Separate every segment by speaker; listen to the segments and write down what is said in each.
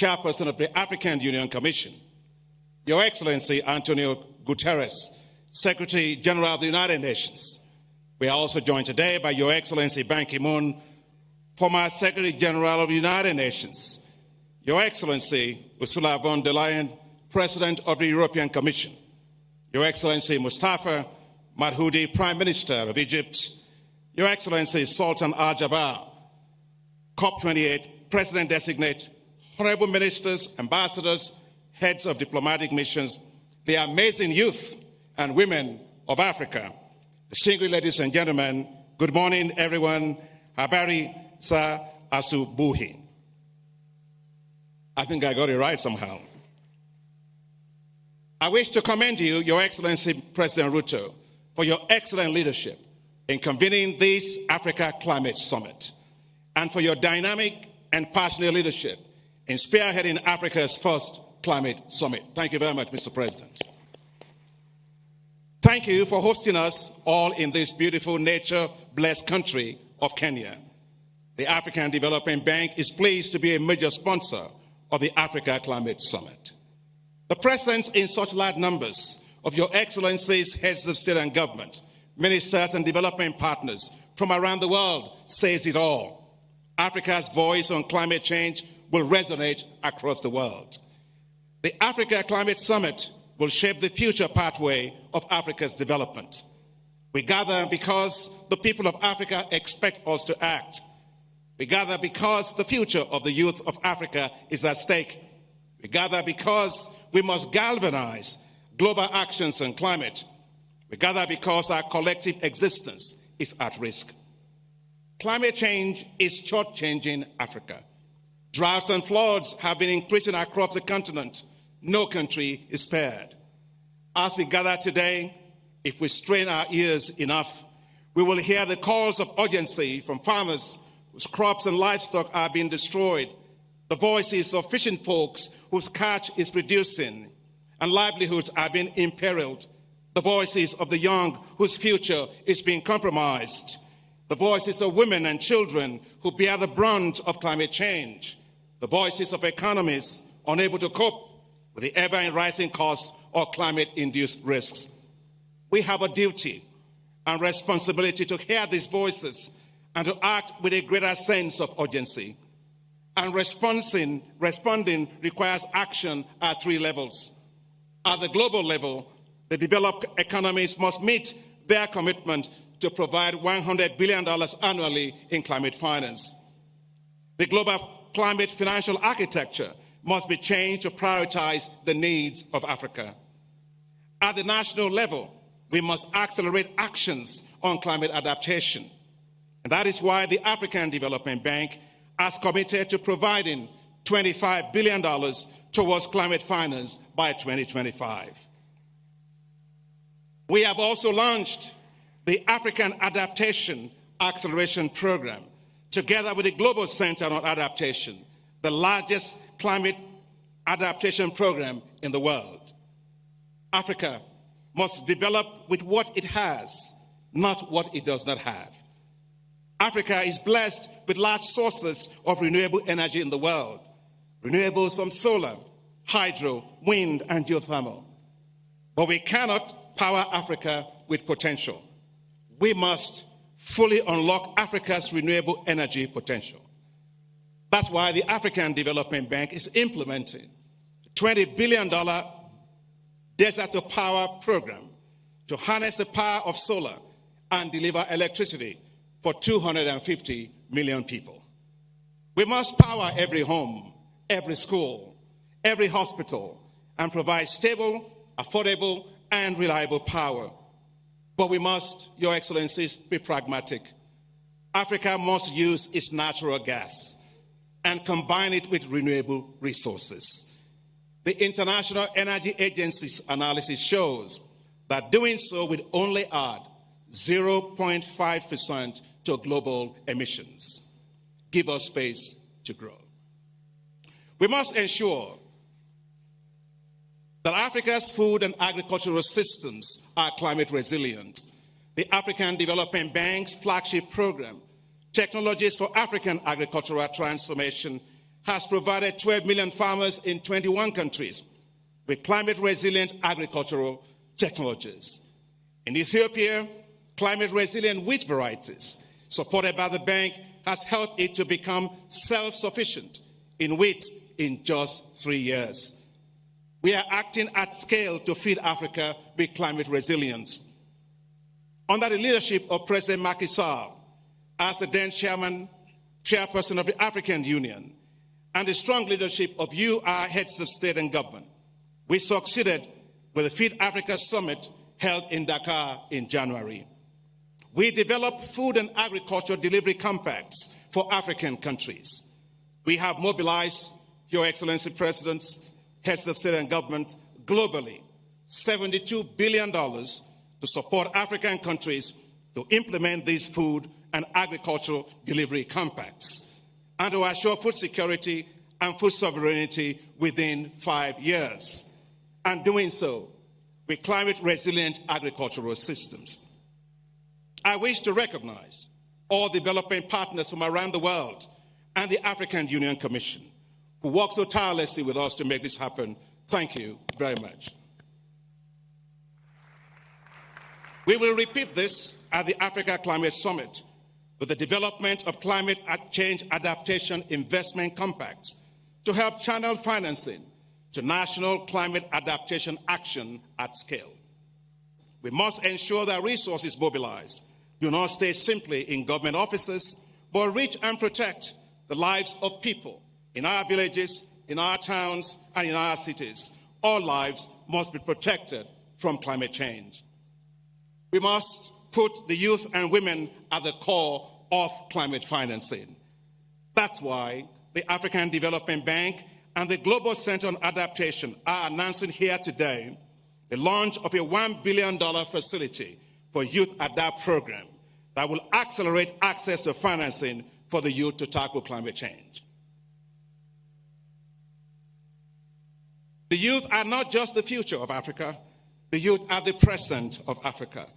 Speaker 1: Chairperson of the African Union Commission, Your Excellency Antonio Guterres, Secretary General of the United Nations. We are also joined today by Your Excellency Ban Ki-moon, former Secretary General of the United Nations, Your Excellency Ursula von der Leyen, President of the European Commission, Your Excellency Mustafa Madhoudi, Prime Minister of Egypt, Your Excellency Sultan Al-Jaber, COP28 President-designate, honorable ministers, ambassadors, heads of diplomatic missions, the amazing youth and women of Africa. Distinguished ladies and gentlemen, good morning, everyone. Habari sa asubuhi. I think I got it right somehow. I wish to commend you, Your Excellency President Ruto, for your excellent leadership in convening this Africa Climate Summit, and for your dynamic and passionate leadership in spearheading Africa's first climate summit. Thank you very much, Mr. President. Thank you for hosting us all in this beautiful nature-blessed country of Kenya. The African Development Bank is pleased to be a major sponsor of the Africa Climate Summit. The presence in such large numbers of Your Excellencies, heads of state and government, ministers and development partners from around the world says it all. Africa's voice on climate change will resonate across the world. The Africa Climate Summit will shape the future pathway of Africa's development. We gather because the people of Africa expect us to act. We gather because the future of the youth of Africa is at stake. We gather because we must galvanize global actions on climate. We gather because our collective existence is at risk. Climate change is short-changing Africa. Droughts and floods have been increasing across the continent. No country is spared. As we gather today, if we strain our ears enough, we will hear the calls of urgency from farmers whose crops and livestock are being destroyed, the voices of fishing folks whose catch is reducing and livelihoods are being imperiled, the voices of the young whose future is being compromised, the voices of women and children who bear the brunt of climate change, the voices of economies unable to cope with the ever-rising costs of climate-induced risks. We have a duty and responsibility to hear these voices and to act with a greater sense of urgency. And responding requires action at three levels. At the global level, the developed economies must meet their commitment to provide $100 billion annually in climate finance. The global climate financial architecture must be changed to prioritize the needs of Africa. At the national level, we must accelerate actions on climate adaptation. And that is why the African Development Bank has committed to providing $25 billion towards climate finance by 2025. We have also launched the African Adaptation Acceleration Program, together with the Global Center on Adaptation, the largest climate adaptation program in the world. Africa must develop with what it has, not what it does not have. Africa is blessed with large sources of renewable energy in the world, renewables from solar, hydro, wind, and geothermal. But we cannot power Africa with potential. We must fully unlock Africa's renewable energy potential. That's why the African Development Bank is implementing a $20 billion Desert to Power program to harness the power of solar and deliver electricity for 250 million people. We must power every home, every school, every hospital, and provide stable, affordable, and reliable power. But we must, Your Excellencies, be pragmatic. Africa must use its natural gas and combine it with renewable resources. The International Energy Agency's analysis shows that doing so would only add 0.5% to global emissions. Give us space to grow. We must ensure that Africa's food and agricultural systems are climate resilient. The African Development Bank's flagship program, Technologies for African Agricultural Transformation, has provided 12 million farmers in 21 countries with climate-resilient agricultural technologies. In Ethiopia, climate-resilient wheat varieties supported by the bank has helped it to become self-sufficient in wheat in just 3 years. We are acting at scale to feed Africa with climate resilience. Under the leadership of President Macky Sall, as the then chairperson of the African Union, and the strong leadership of you, our heads of state and government, we succeeded with the Feed Africa Summit held in Dakar in January. We developed food and agriculture delivery compacts for African countries. We have mobilized, Your Excellency Presidents, heads of state and government, globally, $72 billion to support African countries to implement these food and agricultural delivery compacts and to assure food security and food sovereignty within 5 years, and doing so with climate-resilient agricultural systems. I wish to recognize all development partners from around the world and the African Union Commission who work so tirelessly with us to make this happen. Thank you very much. We will repeat this at the Africa Climate Summit with the development of climate change adaptation investment compacts to help channel financing to national climate adaptation action at scale. We must ensure that resources mobilized do not stay simply in government offices, but reach and protect the lives of people in our villages, in our towns, and in our cities. All lives must be protected from climate change. We must put the youth and women at the core of climate financing. That's why the African Development Bank and the Global Center on Adaptation are announcing here today the launch of a $1 billion facility for Youth Adapt program that will accelerate access to financing for the youth to tackle climate change. The youth are not just the future of Africa, the youth are the present of Africa.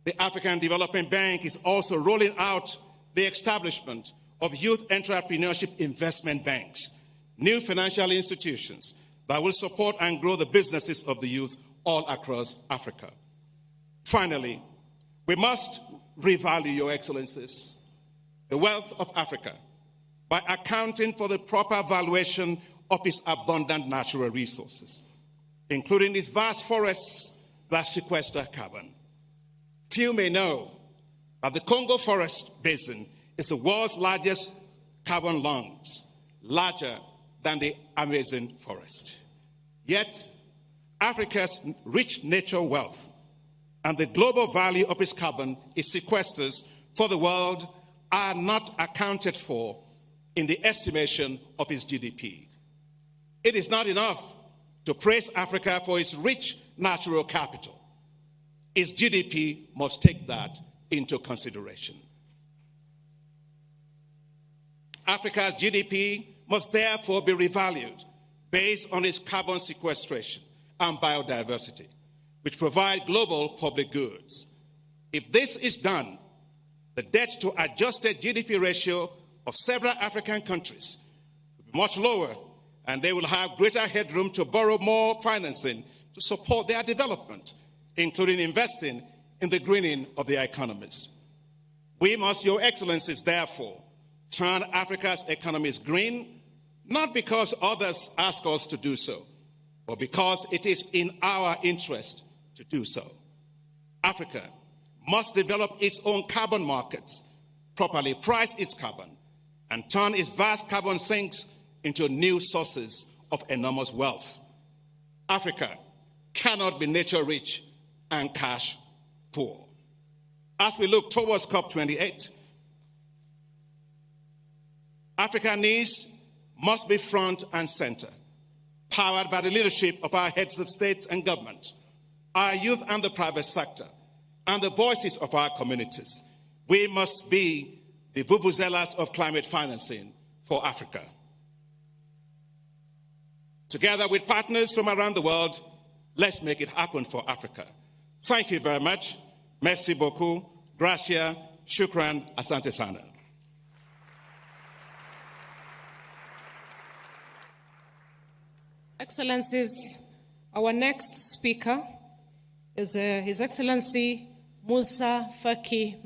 Speaker 1: The African Development Bank is also rolling out the establishment of youth entrepreneurship investment banks, new financial institutions that will support and grow the businesses of the youth all across Africa. Finally, we must revalue, Your Excellencies, the wealth of Africa by accounting for the proper valuation of its abundant natural resources, including its vast forests that sequester carbon. Few may know that the Congo Forest Basin is the world's largest carbon lungs, larger than the Amazon forest. Yet, Africa's rich nature wealth and the global value of its carbon it sequesters for the world are not accounted for in the estimation of its GDP. It is not enough to praise Africa for its rich natural capital. Its GDP must take that into consideration. Africa's GDP must therefore be revalued based on its carbon sequestration and biodiversity, which provide global public goods. If this is done, the debt to adjusted GDP ratio of several African countries will be much lower, and they will have greater headroom to borrow more financing to support their development, including investing in the greening of their economies. We must, Your Excellencies, therefore, turn Africa's economies green, not because others ask us to do so, but because it is in our interest to do so. Africa must develop its own carbon markets, properly price its carbon, and turn its vast carbon sinks into new sources of enormous wealth. Africa cannot be nature rich and cash poor. As we look towards COP28, African needs must be front and center, powered by the leadership of our heads of state and government, our youth and the private sector, and the voices of our communities. We must be the vuvuzelas of climate financing for Africa. Together with partners from around the world, let's make it happen for Africa. Thank you very much. Merci beaucoup. Gracias. Shukran. Asante sana.
Speaker 2: Excellencies, our next speaker is His Excellency Musa Faki.